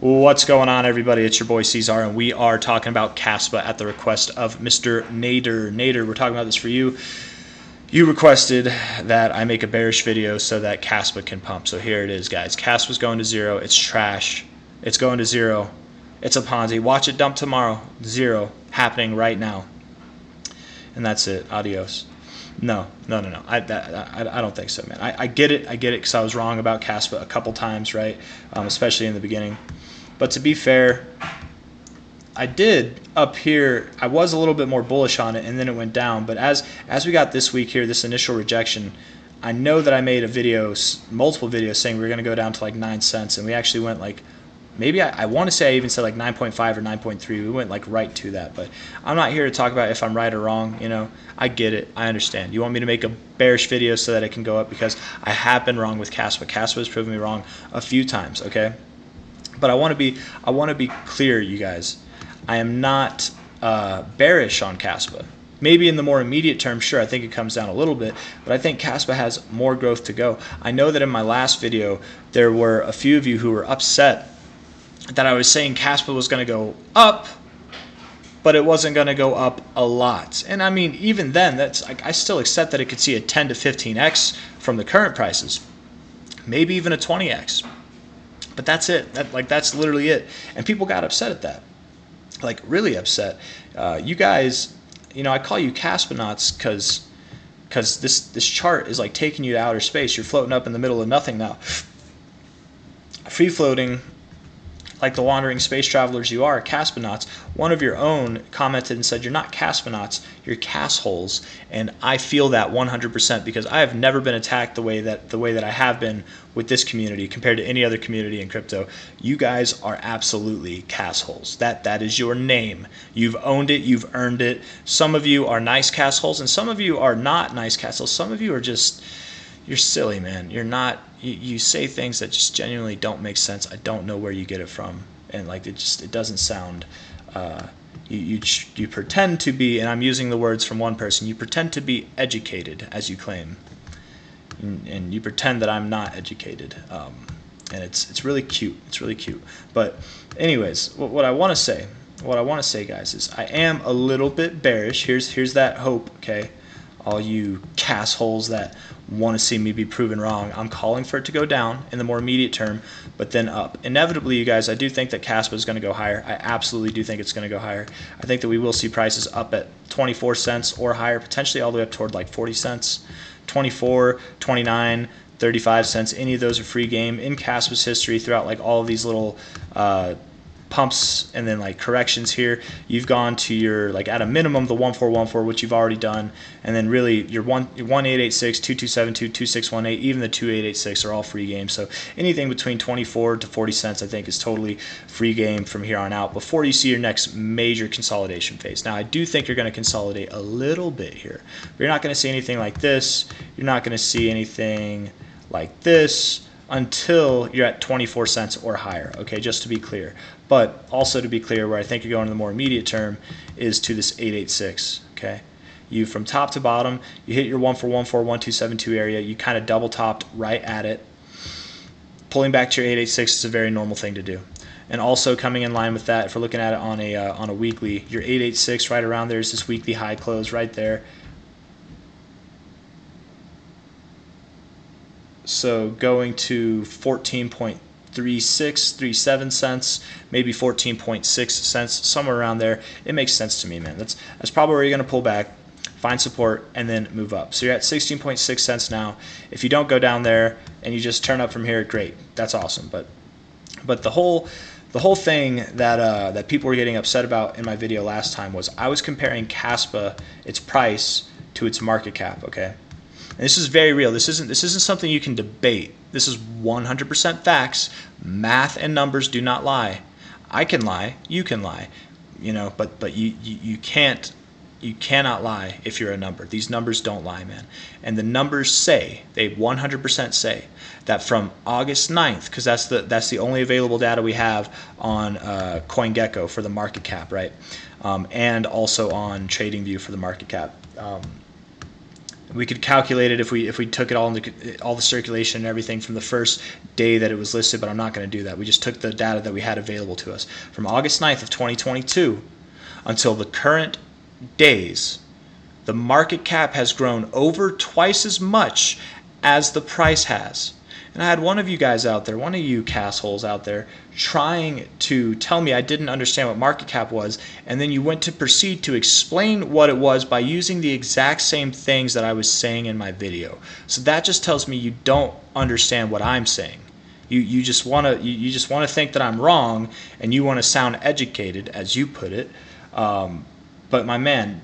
What's going on, everybody? It's your boy C-Zar, and we are talking about KASPA at the request of Mr. Nader. Nader, we're talking about this for you. You requested that I make a bearish video so that KASPA can pump. So here it is, guys. KASPA's going to zero. It's trash. It's going to zero. It's a Ponzi. Watch it dump tomorrow. Zero. Happening right now. And that's it. Adios. No. I don't think so, man. I get it. I get it because I was wrong about KASPA a couple times, right? Especially in the beginning. But to be fair, I did up here. I was a little bit more bullish on it, and then it went down. But as we got this week here, this initial rejection, I know that I made a video, multiple videos saying we were going to go down to like 9 cents, and we actually went like, maybe I want to say I even said like 9.5 or 9.3. We went like right to that. But I'm not here to talk about if I'm right or wrong. You know, I get it. I understand. You want me to make a bearish video so that it can go up because I have been wrong with KASPA. KASPA has proven me wrong a few times. Okay. But I want to be clear, you guys. I am not bearish on KASPA. Maybe in the more immediate term, sure, I think it comes down a little bit, but I think KASPA has more growth to go. I know that in my last video, there were a few of you who were upset that I was saying KASPA was going to go up, but it wasn't going to go up a lot. And I mean, even then, I still accept that it could see a 10 to 15x from the current prices, maybe even a 20x. But that's it. That's literally it. And people got upset at that, like really upset. You guys, you know, I call you Caspa Nots because this chart is like taking you to outer space. You're floating up in the middle of nothing now, free floating. Like the wandering space travelers you are, Caspa Nots. One of your own commented and said, "You're not Caspa Nots, you're Cassholes." And I feel that 100% because I have never been attacked the way that I have been with this community compared to any other community in crypto. You guys are absolutely Cassholes. That is your name. You've owned it. You've earned it. Some of you are nice Cassholes, and some of you are not nice Cassholes. Some of you are just, you're silly, man. You're not. You say things that just genuinely don't make sense. I don't know where you get it from, and like it doesn't sound. You pretend to be, and I'm using the words from one person. You pretend to be educated, as you claim, and you pretend that I'm not educated, and it's really cute. It's really cute. But anyways, what I want to say, guys, is I am a little bit bearish. Here's that hope, okay? All you cassholes that want to see me be proven wrong, I'm calling for it to go down in the more immediate term, but then up. Inevitably, you guys, I do think that KASPA is going to go higher. I absolutely do think it's going to go higher. I think that we will see prices up at 24 cents or higher, potentially all the way up toward like 40 cents, 24, 29, 35 cents. Any of those are free game in KASPA's history throughout like all of these little pumps and then like corrections here. You've gone to your, like at a minimum, the 1414, which you've already done, and then really your 1886, 2272, 2618, even the 2886 are all free games. So anything between 24 to 40 cents I think is totally free game from here on out before you see your next major consolidation phase. Now I do think you're going to consolidate a little bit here, but you're not going to see anything like this. You're not going to see anything like this until you're at 24 cents or higher, okay, just to be clear. But also to be clear, where I think you're going in the more immediate term is to this 886, okay? You, from top to bottom, you hit your 1414, 1272 area, you kind of double topped right at it. Pulling back to your 886 is a very normal thing to do. And also coming in line with that, if we're looking at it on a weekly, your 886 right around there is this weekly high close right there. So going to 14.3637 cents, maybe 14.6 cents, somewhere around there, it makes sense to me, man. That's probably where you're going to pull back, find support, and then move up. So you're at 16.6 cents now. If you don't go down there and you just turn up from here, great. That's awesome. But the whole thing that people were getting upset about in my video last time was I was comparing KASPA, its price, to its market cap, okay? And this is very real. This isn't something you can debate. This is 100% facts. Math and numbers do not lie. I can lie. You can lie. You know, but you cannot lie if you're a number. These numbers don't lie, man. And the numbers say, they 100% say that from August 9th, because that's the only available data we have on CoinGecko for the market cap, right? And also on TradingView for the market cap. We could calculate it if we took it all into all the circulation and everything from the first day that it was listed, but I'm not going to do that. We just took the data that we had available to us from August 9th of 2022 until the current days. The market cap has grown over twice as much as the price has. And I had one of you guys out there, one of you cassholes out there, trying to tell me I didn't understand what market cap was, and then you went to proceed to explain what it was by using the exact same things that I was saying in my video. So that just tells me you don't understand what I'm saying. You just want to think that I'm wrong, and you want to sound educated, as you put it. But my man,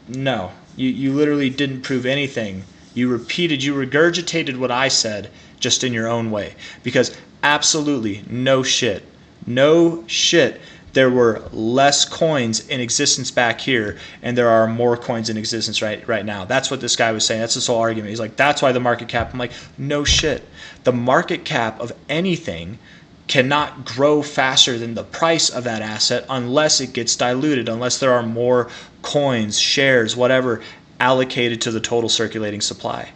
no, you literally didn't prove anything. You regurgitated what I said, just in your own way. Because absolutely, no shit, there were less coins in existence back here, and there are more coins in existence right now. That's what this guy was saying. That's his whole argument. He's like, that's why the market cap. I'm like, no shit. The market cap of anything cannot grow faster than the price of that asset unless it gets diluted, unless there are more coins, shares, whatever, allocated to the total circulating supply.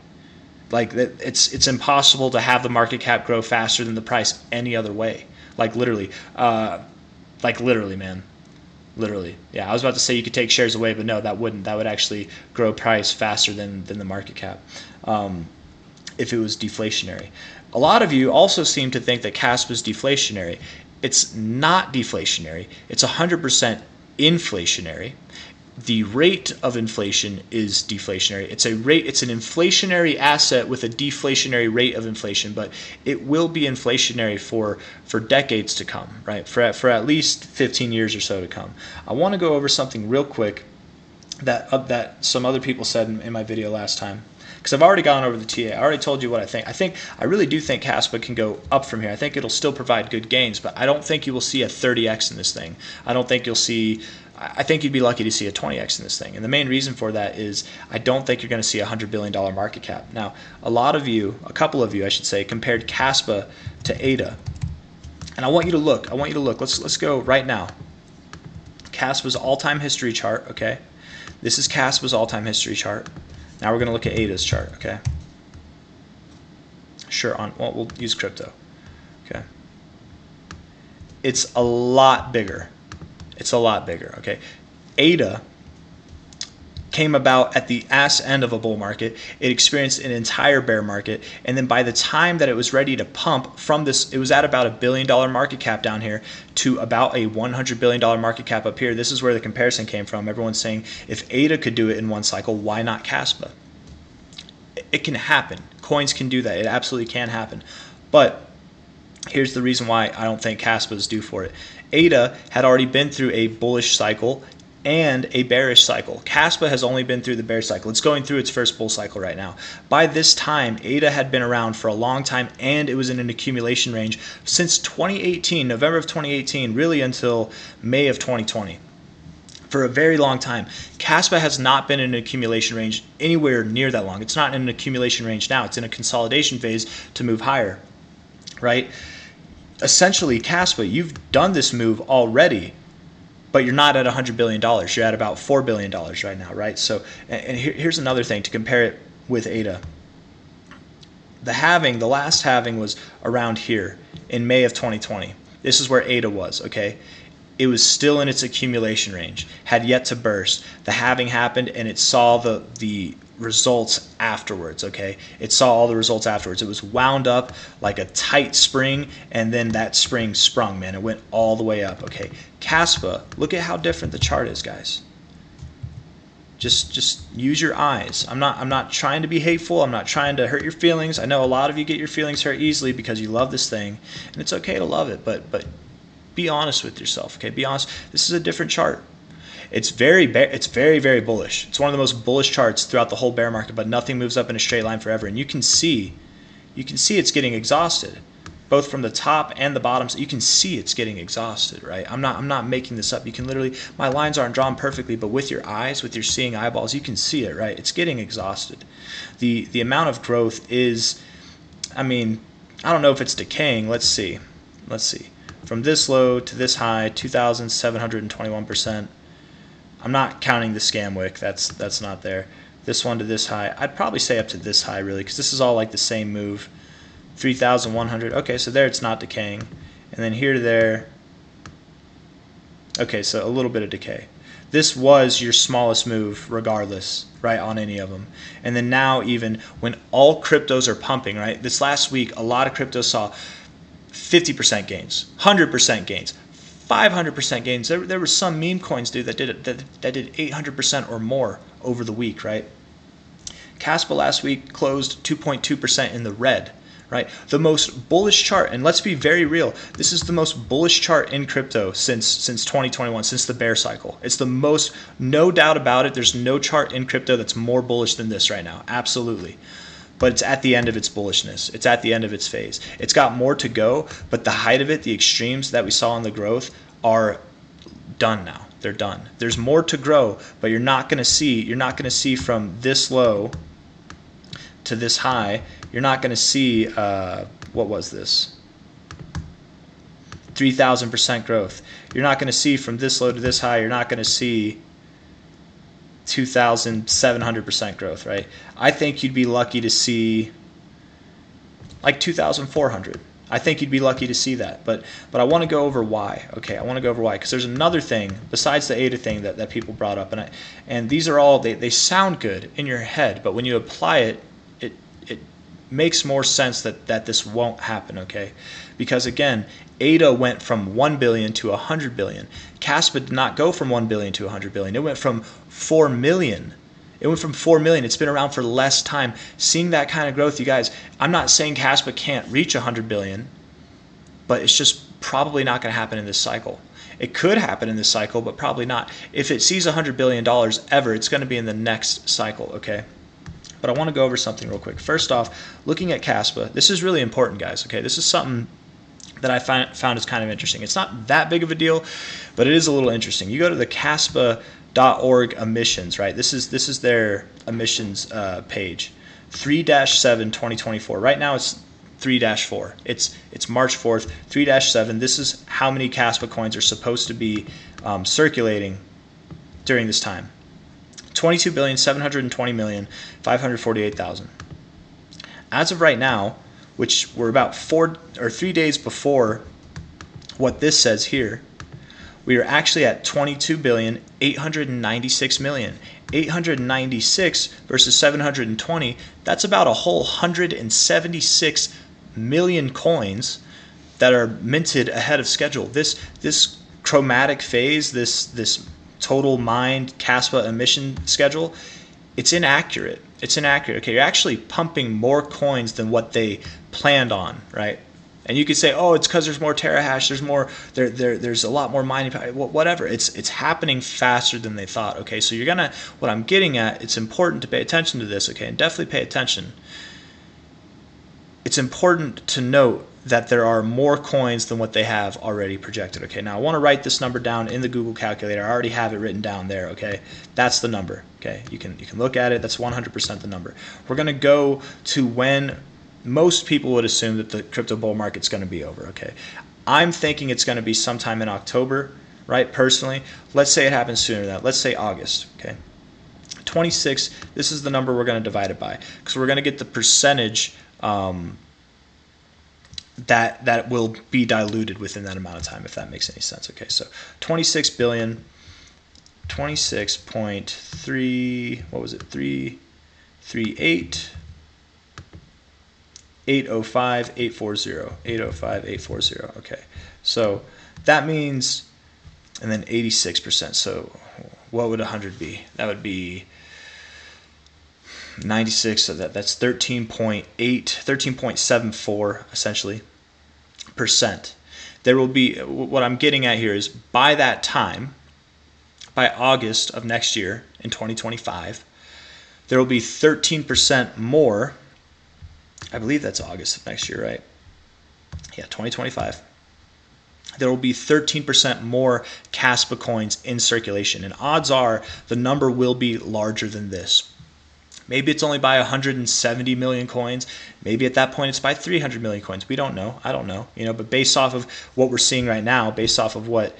Like, it's impossible to have the market cap grow faster than the price any other way. Like literally, man. Literally. Yeah, I was about to say you could take shares away, but no, that wouldn't. That would actually grow price faster than the market cap if it was deflationary. A lot of you also seem to think that KASPA is deflationary. It's not deflationary. It's 100% inflationary. The rate of inflation is deflationary. It's an inflationary asset with a deflationary rate of inflation, but it will be inflationary for decades to come, right? For at least 15 years or so to come. I want to go over something real quick that some other people said in my video last time, because I've already gone over the TA. I already told you what I think. I really do think KASPA can go up from here. I think it'll still provide good gains, but I don't think you will see a 30x in this thing. I think you'd be lucky to see a 20x in this thing. And the main reason for that is I don't think you're going to see a $100 billion market cap. Now, a couple of you, I should say, compared KASPA to ADA. And I want you to look. Let's go right now. KASPA's all-time history chart, okay? This is KASPA's all-time history chart. Now we're going to look at ADA's chart, okay? Sure, we'll use crypto, okay? It's a lot bigger. Okay? ADA came about at the ass end of a bull market. It experienced an entire bear market, and then by the time that it was ready to pump from this, it was at about $1 billion market cap down here to about a $100 billion market cap up here. This is where the comparison came from. Everyone's saying, if ADA could do it in one cycle, why not KASPA? It can happen. Coins can do that. It absolutely can happen. But here's the reason why I don't think KASPA is due for it. ADA had already been through a bullish cycle and a bearish cycle. KASPA has only been through the bear cycle. It's going through its first bull cycle right now. By this time, ADA had been around for a long time, and it was in an accumulation range since 2018, November of 2018, really until May of 2020. For a very long time. KASPA has not been in an accumulation range anywhere near that long. It's not in an accumulation range now. It's in a consolidation phase to move higher, right? Essentially, KASPA, you've done this move already, but you're not at $100 billion. You're at about $4 billion right now, right? So, and here's another thing to compare it with ADA. The last halving was around here in May of 2020. This is where ADA was, okay? It was still in its accumulation range, had yet to burst. The halving happened, and it saw the results afterwards, okay? It saw all the results afterwards. It was wound up like a tight spring, and then that spring sprung, man. It went all the way up, okay? KASPA, look at how different the chart is, guys. Just use your eyes. I'm not trying to be hateful. I'm not trying to hurt your feelings. I know a lot of you get your feelings hurt easily because you love this thing, and it's okay to love it, but be honest with yourself, okay? Be honest. This is a different chart. It's very, very bullish. It's one of the most bullish charts throughout the whole bear market, but nothing moves up in a straight line forever. And you can see it's getting exhausted, both from the top and the bottom. So you can see it's getting exhausted, right? I'm not making this up. You can literally, my lines aren't drawn perfectly, but with your eyes, with your seeing eyeballs, you can see it, right? It's getting exhausted. The amount of growth is, I don't know if it's decaying. Let's see. From this low to this high, 2,721%. I'm not counting the scam wick. That's not there. this one to this high. I'd probably say up to this high, really, because this is all like the same move. 3,100. Okay, so there it's not decaying. And then here to there. Okay, so a little bit of decay. This was your smallest move regardless, right, on any of them. And then now even when all cryptos are pumping, right, this last week a lot of cryptos saw 50% gains, 100% gains, 500% gains. There were some meme coins, dude, that did 800% or more over the week, right? KASPA last week closed 2.2% in the red. Right, the most bullish chart, and let's be very real, this is the most bullish chart in crypto since 2021, since the bear cycle. It's the most, no doubt about it, there's no chart in crypto that's more bullish than this right now, absolutely. But it's at the end of its bullishness. It's at the end of its phase. It's got more to go, but the height of it, the extremes that we saw in the growth are done now. They're done. There's more to grow, but you're not going to see from this low to this high. You're not going to see, what was this? 3,000% growth. You're not going to see from this low to this high. You're not going to see 2,700% growth, right? I think you'd be lucky to see like 2,400. I think you'd be lucky to see that. But I want to go over why. Okay, I want to go over why, because there's another thing besides the ADA thing that people brought up, and these are all, they sound good in your head, but when you apply it, it makes more sense that this won't happen, okay? Because again, ADA went from 1 billion to 100 billion. KASPA did not go from 1 billion to 100 billion. It went from 4 million. It went from 4 million. It's been around for less time. Seeing that kind of growth, you guys, I'm not saying KASPA can't reach 100 billion, but it's just probably not going to happen in this cycle. It could happen in this cycle, but probably not. If it sees $100 billion ever, it's going to be in the next cycle, okay? But I want to go over something real quick. First off, looking at KASPA, this is really important, guys, okay? This is something that I found is kind of interesting. It's not that big of a deal, but it is a little interesting. You go to the KASPA.org emissions, right? This is their emissions page. 3-7 2024. Right now it's 3-4. It's March 4th. 3-7. This is how many KASPA coins are supposed to be circulating during this time. 22,720,548,000. As of right now, which we're about 4 or 3 days before what this says here, we are actually at 22,896,000,000. 896 versus 720, that's about a whole 176 million coins that are minted ahead of schedule. This chromatic phase, this total mined KASPA emission schedule, it's inaccurate. It's inaccurate. Okay, you're actually pumping more coins than what they planned on, right? And you could say, oh, it's because there's more terahash, there's more, there's a lot more mining, whatever. It's happening faster than they thought. Okay, so what I'm getting at, it's important to pay attention to this. Okay, and definitely pay attention. It's important to note that there are more coins than what they have already projected. Okay, now I want to write this number down in the Google calculator. I already have it written down there. Okay, that's the number. Okay, you can look at it. That's 100% the number. We're going to go to when most people would assume that the crypto bull market's going to be over. Okay, I'm thinking it's going to be sometime in October, right? Personally, let's say it happens sooner than that. Let's say August. Okay, 26. This is the number we're going to divide it by, because we're going to get the percentage that will be diluted within that amount of time, if that makes any sense. Okay, so 26 billion, 26.3, what was it, 338, 805, 840, 805, 840. Okay, so that means, and then 86%. So what would 100 be? That would be 96, so that's 13.74 essentially percent. There will be, what I'm getting at here is, by that time, by August of next year in 2025, there will be 13% more. I believe that's August of next year, right? Yeah, 2025. There will be 13% more KASPA coins in circulation, and odds are the number will be larger than this. Maybe it's only by 170 million coins. Maybe at that point it's by 300 million coins. We don't know. I don't know. But based off of what we're seeing right now, based off of what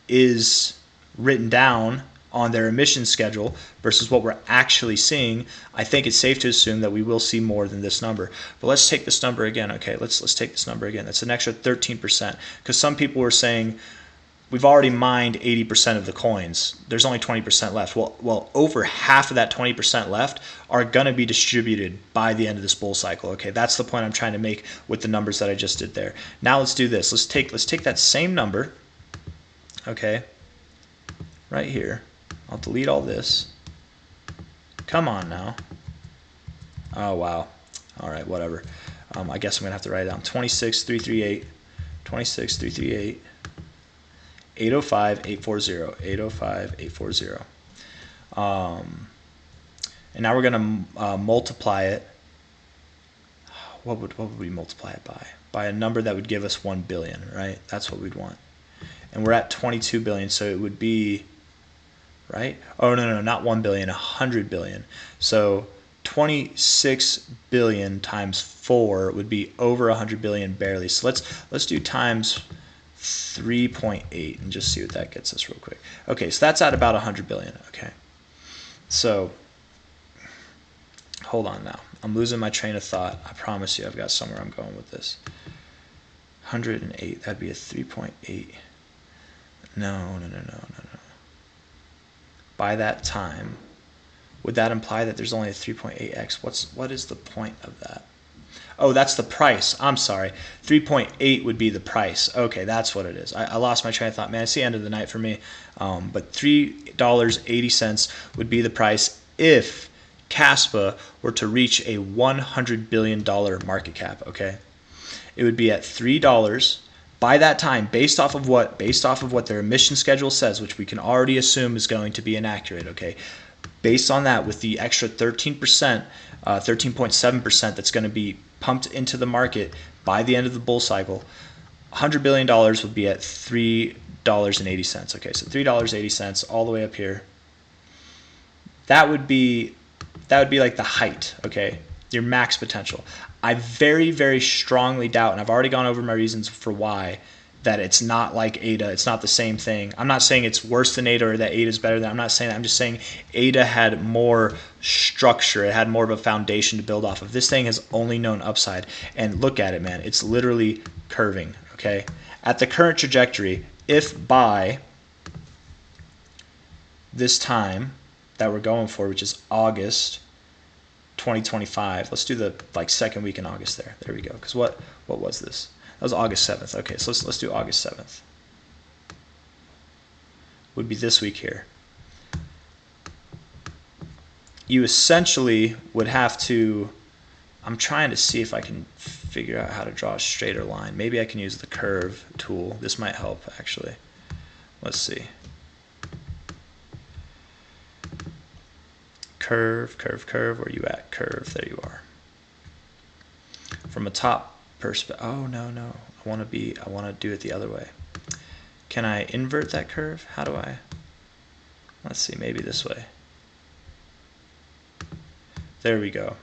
is written down on their emission schedule versus what we're actually seeing, I think it's safe to assume that we will see more than this number. But let's take this number again. Okay, let's take this number again. That's an extra 13%, because some people were saying we've already mined 80% of the coins. There's only 20% left. Well, over half of that 20% left are going to be distributed by the end of this bull cycle. Okay, that's the point I'm trying to make with the numbers that I just did there. Now let's do this. Let's take that same number. Okay, right here. I'll delete all this. Come on now. Oh wow. All right, whatever. I guess I'm gonna have to write it down. 26,338. 26,338. 805,840, 805,840. And now we're going to multiply it. What would we multiply it by? By a number that would give us 1 billion, right? That's what we'd want. And we're at 22 billion, so it would be, right? Oh, no, not 1 billion, 100 billion. So 26 billion times 4 would be over 100 billion barely. So let's do times 3.8 and just see what that gets us real quick. Okay, so that's at about 100 billion. Okay, so hold on now. I'm losing my train of thought. I promise you I've got somewhere I'm going with this. 108, that'd be a 3.8. No. By that time, would that imply that there's only a 3.8x? What is the point of that? Oh, that's the price. I'm sorry. 3.8 would be the price. Okay, that's what it is. I lost my train of thought. Man, it's the end of the night for me. But $3.80 would be the price if KASPA were to reach a $100 billion market cap. Okay, it would be at $3 by that time, based off of what their emission schedule says, which we can already assume is going to be inaccurate. Okay, based on that, with the extra 13%, 13.7% that's going to be pumped into the market by the end of the bull cycle, $100 billion would be at $3.80. Okay, so $3.80 all the way up here. That would be like the height, okay, your max potential. I very, very strongly doubt, and I've already gone over my reasons for why, that it's not like ADA. It's not the same thing. I'm not saying it's worse than ADA or that ADA is better than. I'm not saying that. I'm just saying ADA had more structure. It had more of a foundation to build off of. This thing has only known upside. And look at it, man. It's literally curving, okay? At the current trajectory, if by this time that we're going for, which is August 2025, let's do the second week in August there. There we go. Because what was this? That was August 7th. Okay, so let's do August 7th. Would be this week here. You essentially would have to, I'm trying to see if I can figure out how to draw a straighter line. Maybe I can use the curve tool. This might help actually. Let's see. Curve, where are you at? Curve, there you are. From a top perspective. Oh no, I want to do it the other way. Can I invert that curve? How do I? Let's see, maybe this way. There we go.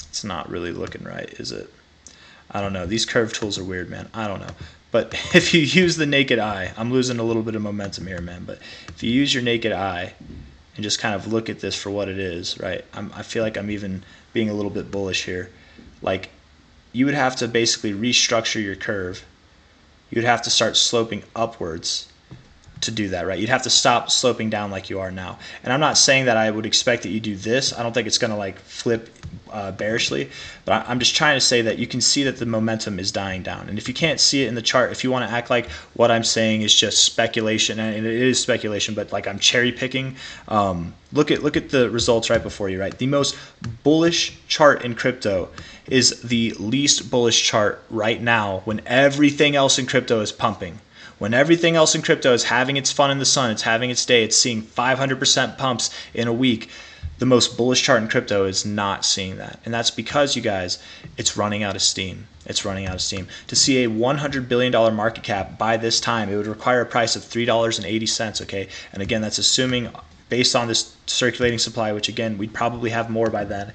It's not really looking right, is it? I don't know. These curve tools are weird, man. I don't know. But if you use the naked eye, I'm losing a little bit of momentum here, man. But if you use your naked eye and just kind of look at this for what it is, right? I feel like I'm even being a little bit bullish here. Like, you would have to basically restructure your curve. You would have to start sloping upwards to do that, right? You'd have to stop sloping down like you are now. And I'm not saying that I would expect that you do this. I don't think it's going to like flip bearishly, but I'm just trying to say that you can see that the momentum is dying down. And if you can't see it in the chart, if you want to act like what I'm saying is just speculation, and it is speculation, but like I'm cherry picking, look at the results right before you, right? The most bullish chart in crypto is the least bullish chart right now when everything else in crypto is pumping. When everything else in crypto is having its fun in the sun, it's having its day, it's seeing 500% pumps in a week, the most bullish chart in crypto is not seeing that. And that's because, you guys, it's running out of steam. It's running out of steam. To see a $100 billion market cap by this time, it would require a price of $3.80, okay? And again, that's assuming based on this circulating supply, which again, we'd probably have more by then,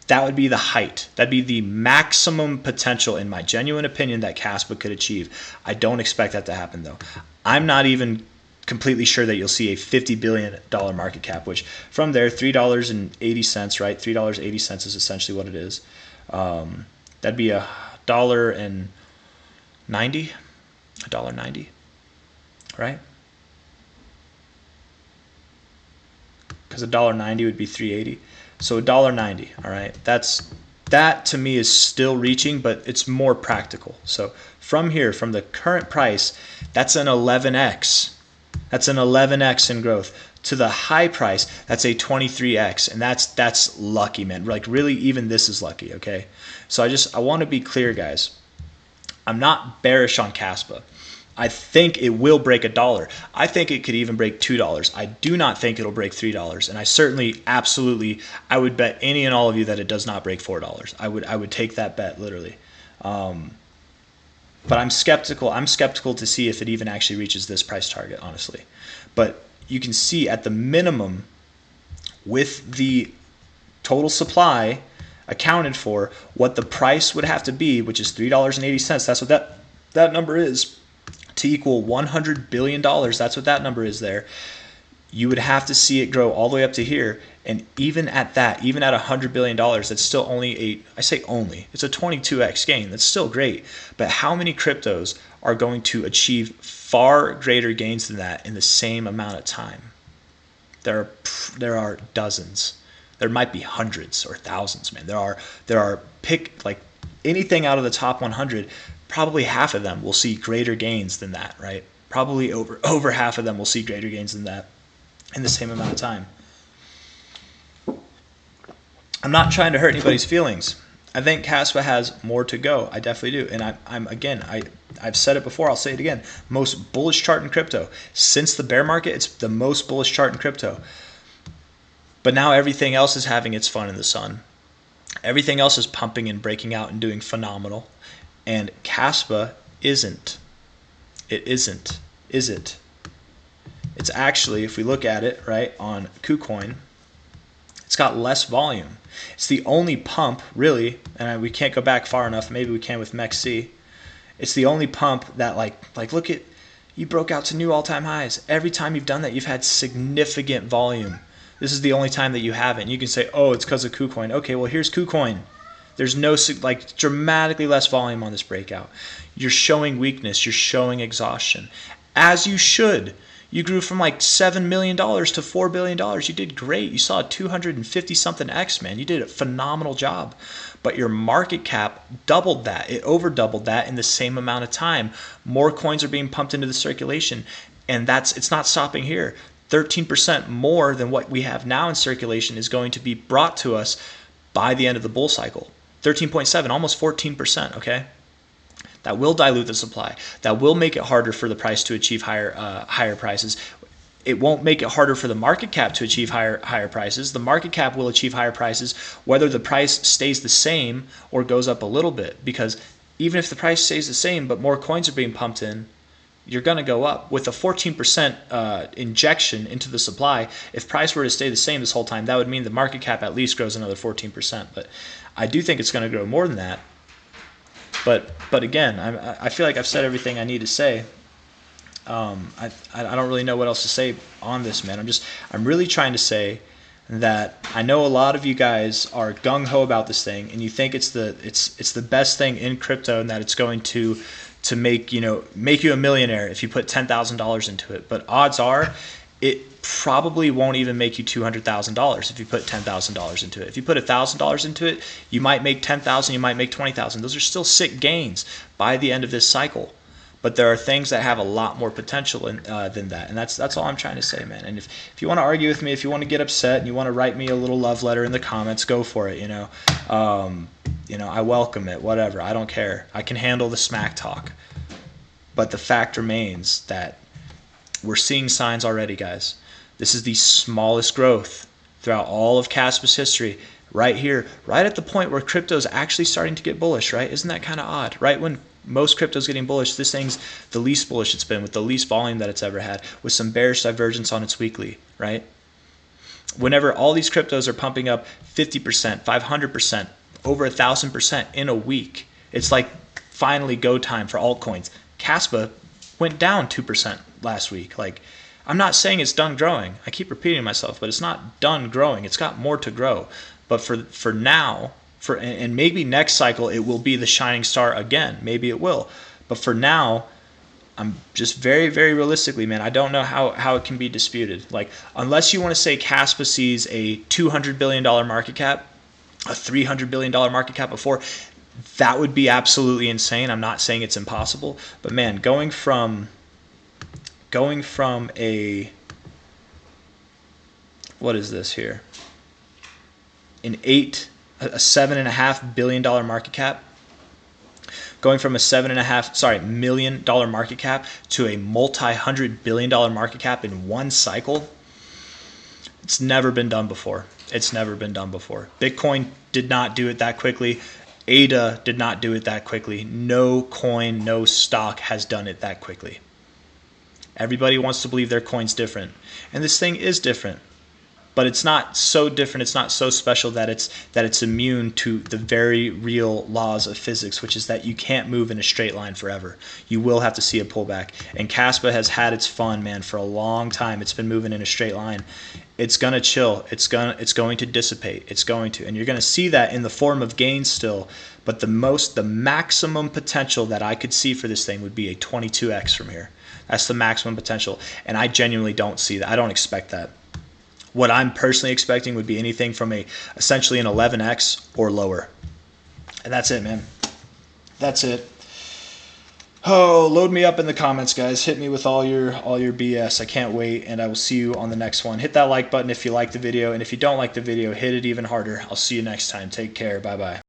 that would be the height. That'd be the maximum potential, in my genuine opinion, that KASPA could achieve. I don't expect that to happen, though. I'm not even completely sure that you'll see a $50 billion market cap, which from there, $3.80, right? $3.80 is essentially what it is. That'd be $1.90, right? Because $1.90 would be 380. So $1.90, all right? That to me is still reaching, but it's more practical. So from here, from the current price, that's an 11x. That's an 11x in growth. To the high price, that's a 23x, and that's lucky, man. Like really, even this is lucky, okay? So I want to be clear, guys. I'm not bearish on KASPA. I think it will break $1. I think it could even break $2. I do not think it'll break $3, and I certainly, absolutely, I would bet any and all of you that it does not break $4. I would take that bet literally. But I'm skeptical. I'm skeptical to see if it even actually reaches this price target, honestly. But you can see at the minimum, with the total supply accounted for, what the price would have to be, which is $3.80. That's what that number is. To equal $100 billion, that's what that number is there. You would have to see it grow all the way up to here, and even at that, even at $100 billion, that's still only it's a 22x gain. That's still great, but how many cryptos are going to achieve far greater gains than that in the same amount of time? There are dozens. There might be hundreds or thousands, man. There are pick like anything out of the top 100. Probably half of them will see greater gains than that, right? Probably over half of them will see greater gains than that in the same amount of time. I'm not trying to hurt anybody's feelings. I think KASPA has more to go. I definitely do. And I've said it before, I'll say it again. Most bullish chart in crypto. Since the bear market, it's the most bullish chart in crypto. But now everything else is having its fun in the sun. Everything else is pumping and breaking out and doing phenomenal. And KASPA isn't. It isn't, is it? It's actually, if we look at it, right, on KuCoin, it's got less volume. It's the only pump, really, and we can't go back far enough. Maybe we can with MEXC. It's the only pump that, like look at, you broke out to new all-time highs. Every time you've done that, you've had significant volume. This is the only time that you haven't. You can say, oh, it's because of KuCoin. Okay, well, here's KuCoin. There's no, dramatically less volume on this breakout. You're showing weakness. You're showing exhaustion. As you should. You grew from like $7 million to $4 billion. You did great. You saw a 250-something X, man. You did a phenomenal job. But your market cap doubled that. It over doubled that in the same amount of time. More coins are being pumped into the circulation. And it's not stopping here. 13% more than what we have now in circulation is going to be brought to us by the end of the bull cycle. 13.7, almost 14%, okay? That will dilute the supply. That will make it harder for the price to achieve higher prices. It won't make it harder for the market cap to achieve higher prices. The market cap will achieve higher prices whether the price stays the same or goes up a little bit, because even if the price stays the same but more coins are being pumped in, you're going to go up. With a 14% injection into the supply, if price were to stay the same this whole time, that would mean the market cap at least grows another 14%. But I do think it's going to grow more than that. But again, I feel like I've said everything I need to say. I don't really know what else to say on this, man. I'm really trying to say that I know a lot of you guys are gung-ho about this thing, and you think it's the best thing in crypto, and that it's going to make you a millionaire if you put $10,000 into it. But odds are it probably won't even make you $200,000 if you put $10,000 into it. If you put $1,000 into it, you might make $10,000, you might make $20,000. Those are still sick gains by the end of this cycle. But there are things that have a lot more potential than that, and that's all I'm trying to say, man. And if you want to argue with me, if you want to get upset, and you want to write me a little love letter in the comments, go for it. I welcome it. Whatever, I don't care. I can handle the smack talk. But the fact remains that we're seeing signs already, guys. This is the smallest growth throughout all of KASPA's history. Right here, right at the point where crypto is actually starting to get bullish, right? Isn't that kind of odd? Right when most crypto's getting bullish, this thing's the least bullish it's been, with the least volume that it's ever had, with some bearish divergence on its weekly, right? Whenever all these cryptos are pumping up 50%, 500%, over 1,000% in a week, it's like finally go time for altcoins. Caspa went down 2% last week. Like, I'm not saying it's done growing. I keep repeating myself, but it's not done growing. It's got more to grow. But for now, and maybe next cycle it will be the shining star again. Maybe it will. But for now, I'm just very, very realistically, man, I don't know how it can be disputed. Like, unless you want to say Caspa sees a $200 billion market cap, a $300 billion market cap before, that would be absolutely insane. I'm not saying it's impossible. But, man, going from a, what is this here? A $7.5 billion market cap, going from a $7.5 million market cap to a multi-$100 billion market cap in one cycle. It's never been done before. It's never been done before. Bitcoin did not do it that quickly. ADA did not do it that quickly. No coin, no stock has done it that quickly. Everybody wants to believe their coin's different. And this thing is different. But it's not so different, it's not so special that it's immune to the very real laws of physics, which is that you can't move in a straight line forever. You will have to see a pullback. And Caspa has had its fun, man, for a long time. It's been moving in a straight line. It's gonna chill. It's going to dissipate. It's going to, and you're gonna see that in the form of gains still. But the maximum potential that I could see for this thing would be a 22x from here. That's the maximum potential, and I genuinely don't see that. I don't expect that. What I'm personally expecting would be anything from essentially an 11x or lower. And that's it, man. That's it. Oh, load me up in the comments, guys. Hit me with all your BS. I can't wait, and I will see you on the next one. Hit that like button if you like the video, and if you don't like the video, hit it even harder. I'll see you next time. Take care. Bye-bye.